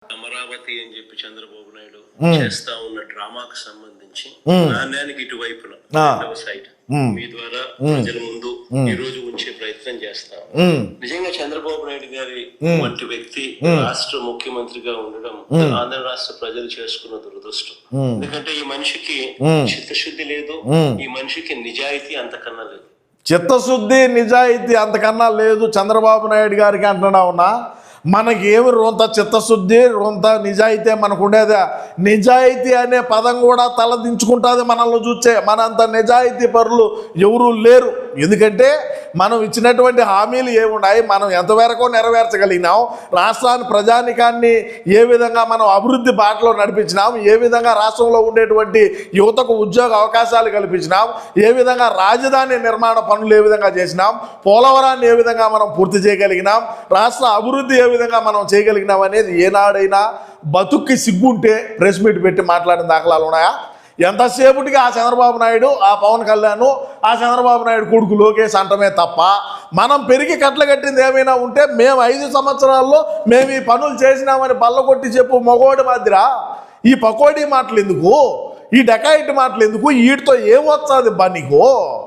అమరావతి అని చెప్పి చంద్రబాబు నాయుడు చేస్తా ఉన్న డ్రామాకు సంబంధించి నాణ్యానికి ఇటువైపున సైడ్ మీ ద్వారా ప్రజల ముందు ఈ రోజు ఉంచే ప్రయత్నం చేస్తాం. నిజంగా చంద్రబాబు నాయుడు గారి వంటి వ్యక్తి రాష్ట్ర ముఖ్యమంత్రిగా ఉండడం ఆంధ్ర రాష్ట్ర ప్రజలు చేసుకున్న దురదృష్టం. ఎందుకంటే ఈ మనిషికి చిత్తశుద్ధి లేదు, ఈ మనిషికి నిజాయితీ అంతకన్నా లేదు. చిత్తశుద్ధి నిజాయితీ అంతకన్నా లేదు చంద్రబాబు నాయుడు గారికి అంటున్నా ఉన్నా. మనకి ఏమి రొంత చిత్తశుద్ధి రొంత నిజాయితీ మనకు ఉండేదా? నిజాయితీ అనే పదం కూడా తలదించుకుంటుంది మనల్ని చూచే. మనంత నిజాయితీ పరులు ఎవరూ లేరు. ఎందుకంటే మనం ఇచ్చినటువంటి హామీలు ఏమున్నాయి, మనం ఎంతవరకు నెరవేర్చగలిగినాం, రాష్ట్రాన్ని ప్రజానికాన్ని ఏ విధంగా మనం అభివృద్ధి బాటలో నడిపించినాం, ఏ విధంగా రాష్ట్రంలో ఉండేటువంటి యువతకు ఉద్యోగ అవకాశాలు కల్పించినాం, ఏ విధంగా రాజధాని నిర్మాణ పనులు ఏ విధంగా చేసినాం, పోలవరాన్ని ఏ విధంగా మనం పూర్తి చేయగలిగినాం, రాష్ట్ర అభివృద్ధి ఏ విధంగా మనం చేయగలిగినాం అనేది ఏనాడైనా బతుక్కి సిగ్గుంటే ప్రెస్ మీట్ పెట్టి మాట్లాడిన దాఖలాలు ఉన్నాయా? ఎంతసేపటికి ఆ చంద్రబాబు నాయుడు, ఆ పవన్ కళ్యాణ్, ఆ చంద్రబాబు నాయుడు కొడుకు లోకేష్ అంటమే తప్ప మనం పెరిగి కట్ల కట్టింది ఏమైనా ఉంటే మేము 5 సంవత్సరాల్లో మేము ఈ పనులు చేసినామని బల్లకొట్టి చెప్పు మగోడి మాదిరా. ఈ పకోడీ మాటలు ఎందుకు, ఈ డకాయిట్ మాటలు ఎందుకు, వీటితో ఏమొస్తుంది బా నీకు?